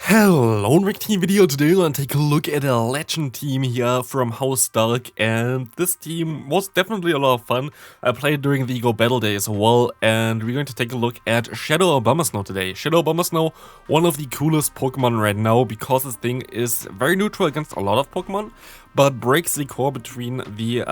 Hello, in team video. Today we're gonna take a look at a legend team here from HouseStarks, and this team was definitely a lot of fun. I played during the Go Battle Day as well, and we're going to take a look at Shadow Abomasnow today. Shadow Abomasnow, one of the coolest Pokemon right now, because this thing is very neutral against a lot of Pokemon, but breaks the core between the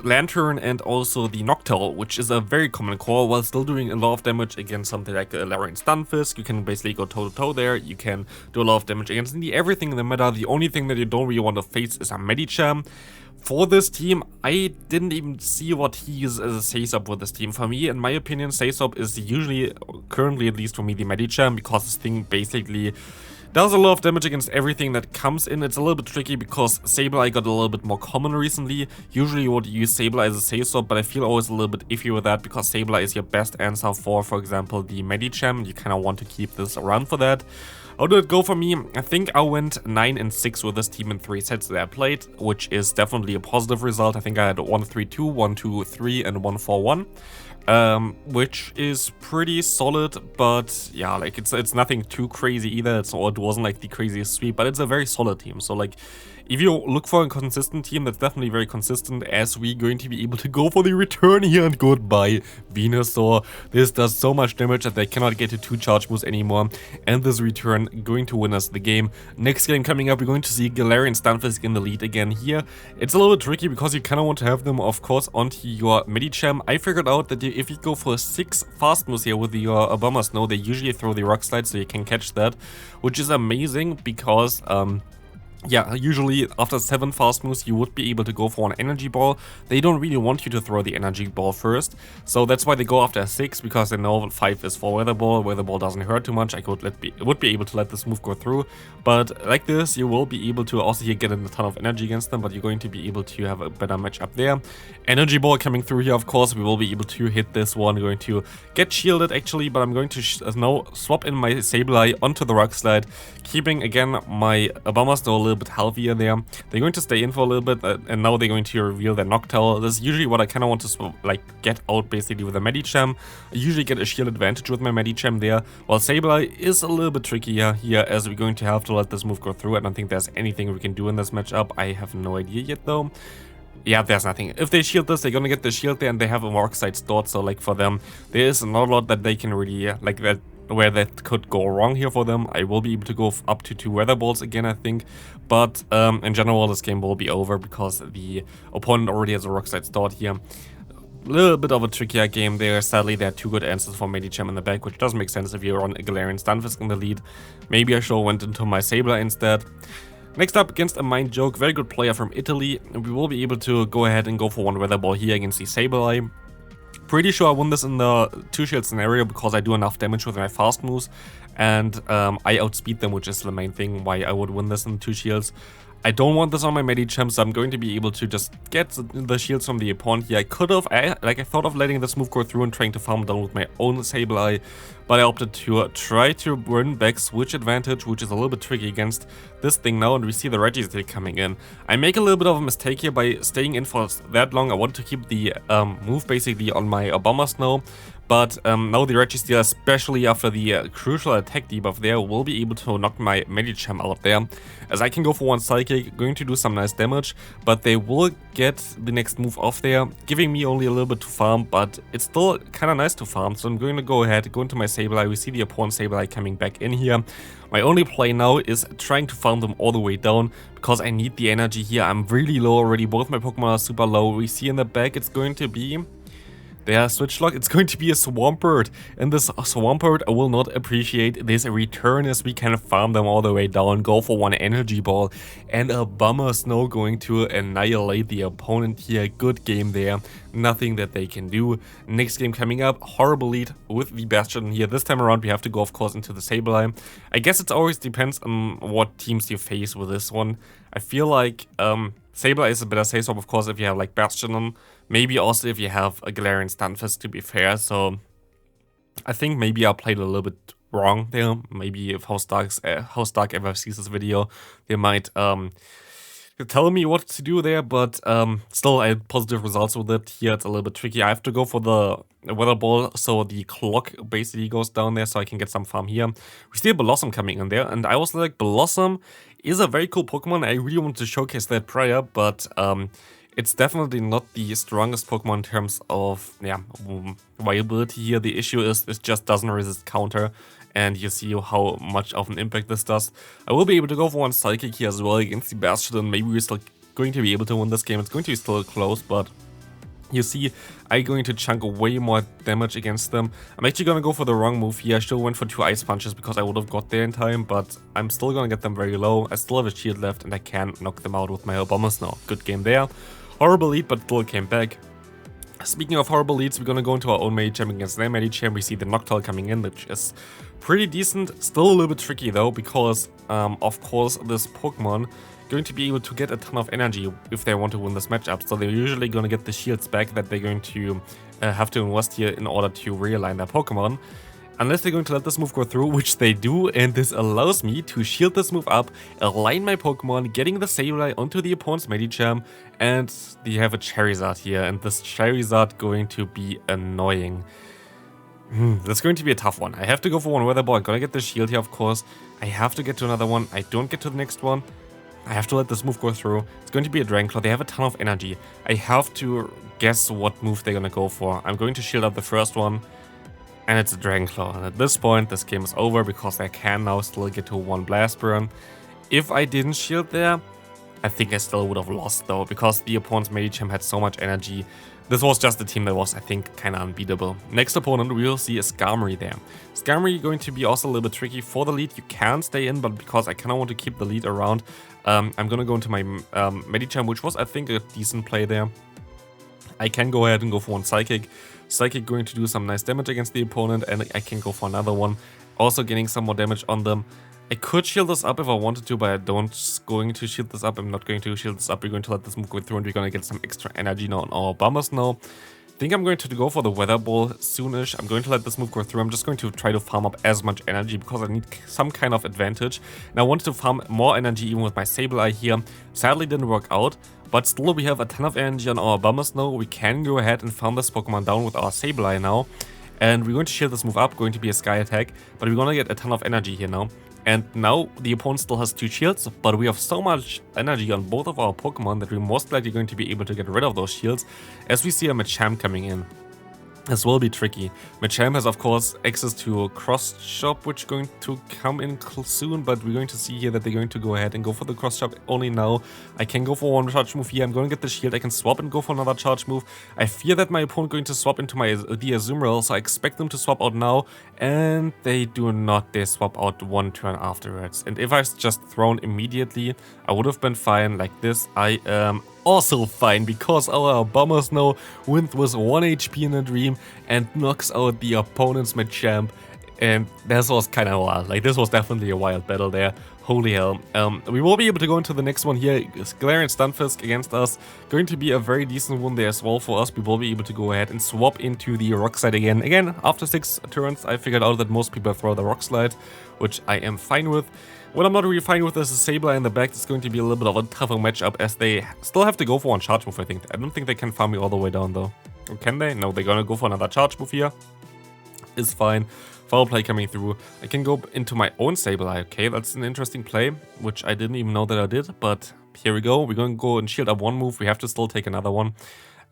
Lanturn and also the Noctowl, which is a very common core, while still doing a lot of damage against something like a NiRiain Stunfisk. You can basically go toe-to-toe there, you can do a lot of damage against everything in the meta. The only thing that you don't really want to face is a Medicham. For this team, I didn't even see what he is as a Say-Sop with this team. For me, in my opinion, Say-Sop is usually, currently at least for me, the Medicham, because this thing basically does a lot of damage against everything that comes in. It's a little bit tricky because Sableye got a little bit more common recently. Usually you would use Sableye as a Say-Sop, but I feel always a little bit iffy with that because Sableye is your best answer for example, the Medicham. You kind of want to keep this around for that. How did it go for me? I think I went 9 and 6 with this team in 3 sets that I played, which is definitely a positive result. I think I had 1-3-2, 1-2-3, and 1-4-1. Which is pretty solid, but yeah, like it's nothing too crazy either. It wasn't like the craziest sweep, but it's a very solid team. So like, if you look for a consistent team, that's definitely very consistent, as we're going to be able to go for the return here. And goodbye, Venusaur. This does so much damage that they cannot get to 2 charge moves anymore, and this return going to win us the game. Next game coming up, we're going to see Galarian Stunfisk in the lead again here. It's a little bit tricky because you kind of want to have them, of course, onto your Medicham. I figured out that if you go for 6 fast moves here with your Abomasnow, they usually throw the Rock Slide, so you can catch that, which is amazing because yeah, usually after 7 fast moves you would be able to go for an energy ball. They don't really want you to throw the energy ball first, so that's why they go after 6, because they know 5 is for weather ball. Weather ball doesn't hurt too much. I would be able to let this move go through, but like this you will be able to also here get a ton of energy against them, but you're going to be able to have a better match up there. Energy ball coming through here, of course, we will be able to hit this one. Going to get shielded actually, but I'm going to now swap in my Sableye onto the Rock Slide, keeping again my Abomasnow a little bit healthier there. They're going to stay in for a little bit, and now they're going to reveal their Noctowl. This is usually what I kind of want to get out basically with a Medicham. I usually get a shield advantage with my Medicham there, while Sableye is a little bit trickier here, as we're going to have to let this move go through. I don't think there's anything we can do in this matchup. I have no idea yet though. Yeah, there's nothing. If they shield this, they're gonna get the shield there, and they have a Rock Slide stored, so like for them, there is not a lot that they can really, like that, where that could go wrong here for them. I will be able to go up to 2 weather balls again, I think, but in general this game will be over because the opponent already has a Rock Slide stored here. A little bit of a trickier game there. Sadly, there are 2 good answers for Medicham in the back, which doesn't make sense if you're on a Galarian Stunfisk in the lead. Maybe I should have went into my Sableye instead. Next up, against a Mind Joke, very good player from Italy, we will be able to go ahead and go for 1 weather ball here against the Sableye. Pretty sure I won this in the 2-shield scenario because I do enough damage with my fast moves, and I outspeed them, which is the main thing why I would win this in 2 shields. I don't want this on my Medicham, so I'm going to be able to just get the shields from the opponent here. I could have, I thought of letting this move go through and trying to farm down with my own Sableye, but I opted to try to run back Switch Advantage, which is a little bit tricky against this thing now, and we see the Registeel coming in. I make a little bit of a mistake here by staying in for that long. I want to keep the move basically on my Abomasnow, but now the Registeel, especially after the crucial attack debuff there, will be able to knock my Medicham out there, as I can go for 1 Psychic, going to do some nice damage, but they will get the next move off there, giving me only a little bit to farm, but it's still kind of nice to farm, so I'm going to go ahead, go into my Sableye. We see the opponent Sableye coming back in here. My only play now is trying to farm them all the way down, because I need the energy here. I'm really low already, both my Pokemon are super low. We see in the back it's going to be... There, Switch Lock, it's going to be a Swampert, and this Swampert I will not appreciate this return, as we can farm them all the way down, go for 1 energy ball, and Abomasnow going to annihilate the opponent here. Good game there, nothing that they can do. Next game coming up, horrible lead with the Bastiodon here. This time around we have to go, of course, into the Sableye. I guess it always depends on what teams you face with this one. I feel like Sableye is a better Say-Sop, of course, if you have like Bastiodon. Maybe also if you have a Galarian Stunfisk, to be fair. So I think maybe I played a little bit wrong there. Maybe if HouseStarks ever sees this video, they might tell me what to do there, but still I had positive results with it. Here it's a little bit tricky. I have to go for the weather ball, so the clock basically goes down there so I can get some farm here. We see a Blossom coming in there, and I was like, Blossom is a very cool Pokemon. I really wanted to showcase that prior, but it's definitely not the strongest Pokemon in terms of viability here. The issue is it just doesn't resist counter, and you see how much of an impact this does. I will be able to go for one Psychic here as well against the Bastiodon. Maybe we're still going to be able to win this game. It's going to be still close, but you see, I'm going to chunk way more damage against them. I'm actually going to go for the wrong move here. I still went for 2 Ice Punches because I would have got there in time, but I'm still going to get them very low. I still have a shield left and I can knock them out with my Abomasnow. Good game there. Horrible lead, but still came back. Speaking of horrible leads, we're going to go into our own Medicham against their Medicham. We see the Noctowl coming in, which is pretty decent. Still a little bit tricky though, because of course this Pokemon going to be able to get a ton of energy if they want to win this matchup. So they're usually going to get the shields back that they're going to have to invest here in order to realign their Pokemon. Unless they're going to let this move go through, which they do, and this allows me to shield this move up, align my Pokemon, getting the Sableye onto the opponent's Medicham, and you have a Charizard here, and this Charizard going to be annoying. That's going to be a tough one. I have to go for one Weather Ball. I'm gonna get the shield here, of course. I have to get to another one. I don't get to the next one. I have to let this move go through. It's going to be a Dragon Claw. They have a ton of energy. I have to guess what move they're gonna go for. I'm going to shield up the first one, and it's a Dragon Claw. And at this point, this game is over because I can now still get to one Blast Burn. If I didn't shield there, I think I still would have lost though, because the opponent's Medicham had so much energy. This was just a team that was, I think, kind of unbeatable. Next opponent, we will see a Skarmory there. Skarmory going to be also a little bit tricky for the lead. You can stay in, but because I kind of want to keep the lead around, I'm going to go into my Medicham, which was, I think, a decent play there. I can go ahead and go for one Psychic. Psychic going to do some nice damage against the opponent, and I can go for another one, also getting some more damage on them. I could shield this up if I wanted to, but I don't going to shield this up. I'm not going to shield this up. We're going to let this move go through, and we're going to get some extra energy now on our Abomasnow. I think I'm going to go for the Weather Ball soonish. I'm going to let this move go through. I'm just going to try to farm up as much energy because I need some kind of advantage. And I wanted to farm more energy even with my Sableye here. Sadly, didn't work out. But still, we have a ton of energy on our Abomasnow. We can go ahead and farm this Pokemon down with our Sableye now. And we're going to shield this move up, going to be a Sky Attack. But we're going to get a ton of energy here now. And now the opponent still has 2 shields, but we have so much energy on both of our Pokemon that we're most likely going to be able to get rid of those shields as we see a Medicham coming in. This will be tricky. Medicham has, of course, access to a cross shop, which is going to come in soon, but we're going to see here that they're going to go ahead and go for the cross shop only now. I can go for one charge move here. I'm going to get the shield. I can swap and go for another charge move. I fear that my opponent going to swap into the Azumarill, so I expect them to swap out now, and they do not. They swap out one turn afterwards. And if I just thrown immediately, I would have been fine. Like this, I am also fine because our Abomasnow wins with 1 HP in a dream and knocks out the opponent's Medicham, and this was kind of wild. Like, this was definitely a wild battle there. Holy hell. We will be able to go into the next one here. Galarian Stunfisk against us. Going to be a very decent one there as well for us. We will be able to go ahead and swap into the Rock Slide again. Again, after 6 turns, I figured out that most people throw the Rock Slide, which I am fine with. What I'm not really fine with is a Sableye in the back. It's going to be a little bit of a tougher matchup as they still have to go for one charge move, I think. I don't think they can farm me all the way down though. Or can they? No, they're gonna go for another charge move here. Is fine. Foul play coming through. I can go into my own Sableye. Okay, that's an interesting play, which I didn't even know that I did. But here we go. We're going to go and shield up one move. We have to still take another one.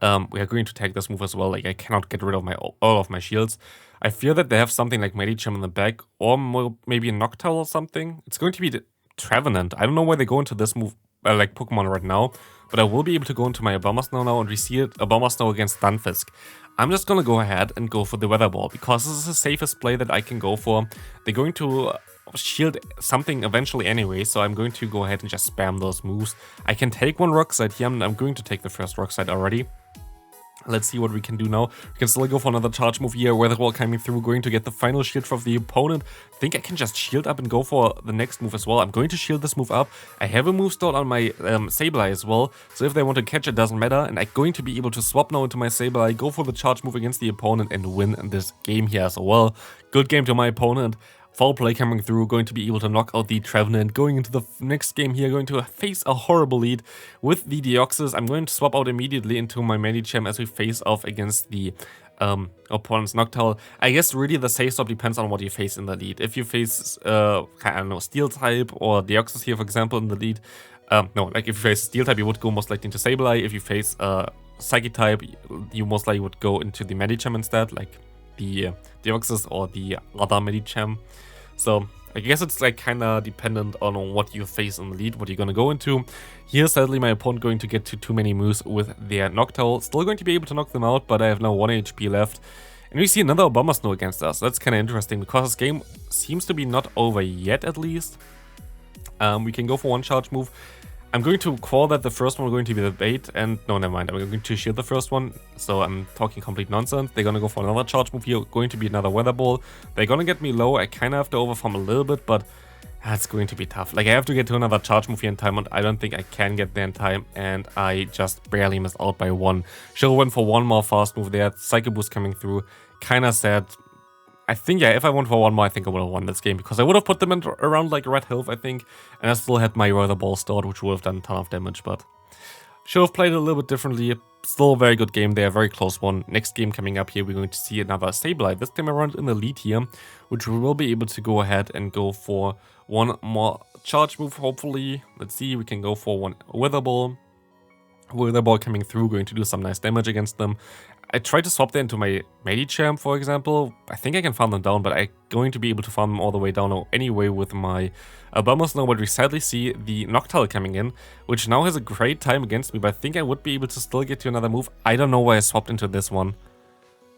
We are going to take this move as well. Like, I cannot get rid of all of my shields. I fear that they have something like Medicham in the back, or maybe a Noctowl or something. It's going to be the Trevenant. I don't know where they go into this move, like Pokemon right now, but I will be able to go into my Abomasnow now, and we see it, Abomasnow against Stunfisk. I'm just gonna go ahead and go for the Weather Ball, because this is the safest play that I can go for. They're going to shield something eventually anyway, so I'm going to go ahead and just spam those moves. I can take one Rock Slide here, and I'm going to take the first Rock Slide already. Let's see what we can do now. We can still go for another charge move here. Weather Ball coming through, going to get the final shield from the opponent. I think I can just shield up and go for the next move as well. I'm going to shield this move up. I have a move stored on my Sableye as well, so if they want to catch it, doesn't matter. And I'm going to be able to swap now into my Sableye, go for the charge move against the opponent, and win this game here as well. Good game to my opponent. Foul play coming through, going to be able to knock out the Trevenant. Going into the next game here, going to face a horrible lead with the Deoxys. I'm going to swap out immediately into my Medicham as we face off against the opponent's Noctowl. I guess really the save swap depends on what you face in the lead. If you face, I don't know, Steel type or Deoxys here, for example, in the lead. No, like if you face Steel type, you would go most likely into Sableye. If you face Psychic type, you most likely would go into the Medicham instead, like the Deoxys or the other Medicham. So I guess it's like kind of dependent on what you face in the lead, what you're going to go into. Here, sadly, my opponent going to get to too many moves with their Noctowl. Still going to be able to knock them out, but I have now 1 HP left. And we see another Abomasnow against us. That's kind of interesting because this game seems to be not over yet, at least. We can go for 1 charge move. I'm going to call that the first one going to be the bait, and no, never mind, I'm going to shield the first one, so I'm talking complete nonsense. They're going to go for another charge move here, going to be another Weather Ball. They're going to get me low, I kind of have to overfarm a little bit, but that's going to be tough. Like, I have to get to another charge move here in time, and I don't think I can get there in time, and I just barely missed out by 1. Should've went for 1 more fast move there, Psycho Boost coming through, kind of sad. I think, yeah, if I went for 1 more, I think I would have won this game, because I would have put them in around, like, red health, I think, and I still had my Weather Ball stored, which would have done a ton of damage, but should have played it a little bit differently. Still a very good game there, very close one. Next game coming up here, we're going to see another Sableye, this time around in the lead here, which we will be able to go ahead and go for 1 more charge move, hopefully. Let's see, we can go for 1 Weather Ball. Weather Ball coming through, going to do some nice damage against them. I tried to swap that into my Medicham, for example. I think I can farm them down, but I'm going to be able to farm them all the way down anyway with my Abomasnow. But we sadly see the Noctowl coming in, which now has a great time against me, but I think I would be able to still get to another move. I don't know why I swapped into this one.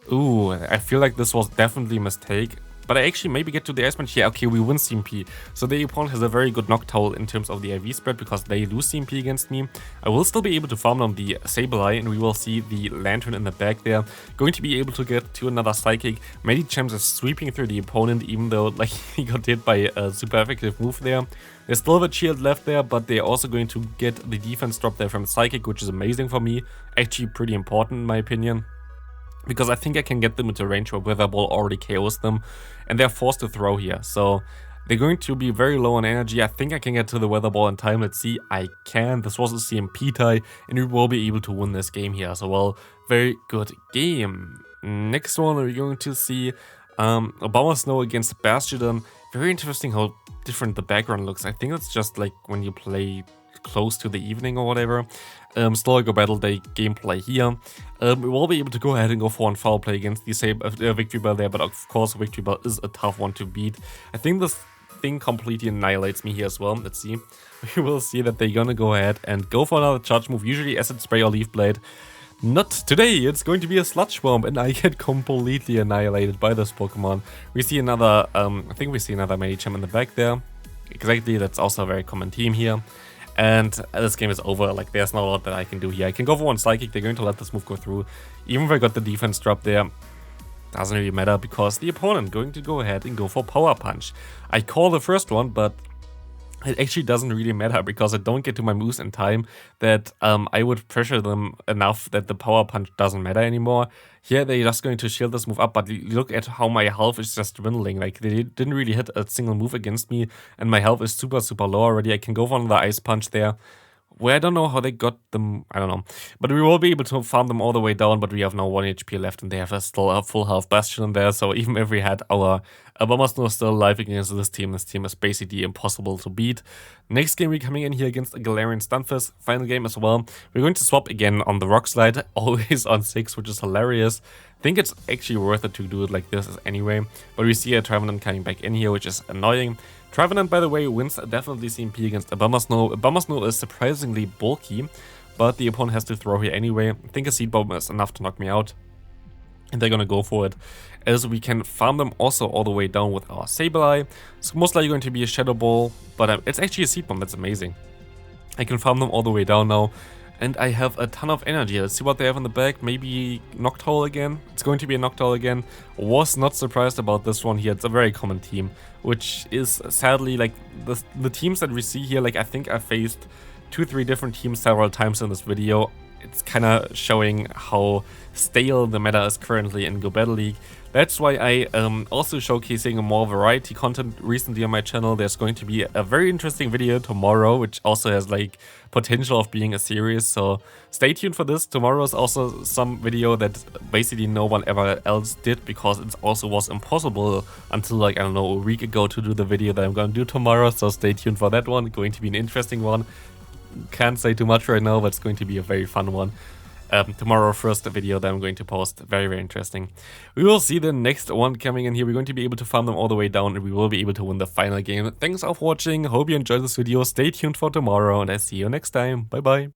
Ooh, I feel like this was definitely a mistake. But I actually maybe get to the Ice Punch here. Okay, we win CMP. So the opponent has a very good Noctowl in terms of the IV spread because they lose CMP against me. I will still be able to farm down the Sableye, and we will see the Lanturn in the back there. Going to be able to get to another Psychic. Medicham is sweeping through the opponent, even though like he got hit by a super effective move there. There's still have a shield left there, but they're also going to get the defense drop there from Psychic, which is amazing for me. Actually pretty important in my opinion, because I think I can get them into range where Weather Ball already KOs them, and they're forced to throw here. So they're going to be very low on energy. I think I can get to the Weather Ball in time. Let's see, I can. This was a CMP tie, and we will be able to win this game here. So, well, very good game. Next one, we're going to see Abomasnow against Bastiodon. Very interesting how different the background looks. I think it's just like when you play close to the evening or whatever. Still a Go Battle Day gameplay here. We will be able to go ahead and go for 1 foul play against the same Victory Bell there, but of course Victory Bell is a tough one to beat. I think this thing completely annihilates me here as well. Let's see. We will see that they're gonna go ahead and go for another charge move, usually Acid Spray or Leaf Blade. Not today, it's going to be a Sludge Bomb, and I get completely annihilated by this Pokemon. We see another, I think we see another Medicham in the back there. Exactly, that's also a very common team here. And this game is over, like there's not a lot that I can do here. I can go for 1 Psychic, they're going to let this move go through. Even if I got the defense drop there, doesn't really matter because the opponent going to go ahead and go for Power Punch. I call the first one, but it actually doesn't really matter because I don't get to my moves in time that I would pressure them enough that the Power Punch doesn't matter anymore. Here they're just going to shield this move up, but look at how my health is just dwindling. Like they didn't really hit a single move against me and my health is super low already. I can go for another Ice Punch there. Where I don't know how they got them, I don't know. But we will be able to farm them all the way down, but we have now 1 HP left and they have still a full health Bastion there. So even if we had our Abomasnow still alive against this team is basically impossible to beat. Next game we're coming in here against a Galarian Stunfisk, final game as well. We're going to swap again on the Rock Slide, always on 6, which is hilarious. I think it's actually worth it to do it like this anyway. But we see a Trevenant coming back in here, which is annoying. Trevenant, by the way, wins definitely CMP against Abomasnow. Abomasnow is surprisingly bulky, but the opponent has to throw here anyway. I think a Seed Bomb is enough to knock me out, and they're gonna go for it, as we can farm them also all the way down with our Sableye. It's most likely going to be a Shadow Ball, but it's actually a Seed Bomb, that's amazing. I can farm them all the way down now, and I have a ton of energy. Let's see what they have in the back. Maybe Noctowl again. It's going to be a Noctowl again. Was not surprised about this one here. It's a very common team, which is sadly like the teams that we see here. Like I think I faced 2-3 different teams several times in this video. It's kind of showing how stale the meta is currently in Go Battle League. That's why I also showcasing more variety content recently on my channel. There's going to be a very interesting video tomorrow, which also has like potential of being a series, so stay tuned for this. Tomorrow is also some video that basically no one ever else did, because it also was impossible until like, I don't know, a week ago to do the video that I'm gonna do tomorrow, so stay tuned for that one. Going to be an interesting one. Can't say too much right now, but it's going to be a very fun one. Tomorrow, first video that I'm going to post. Very, very interesting. We will see the next one coming in here. We're going to be able to farm them all the way down, and we will be able to win the final game. Thanks for watching. Hope you enjoyed this video. Stay tuned for tomorrow, and I see you next time. Bye bye.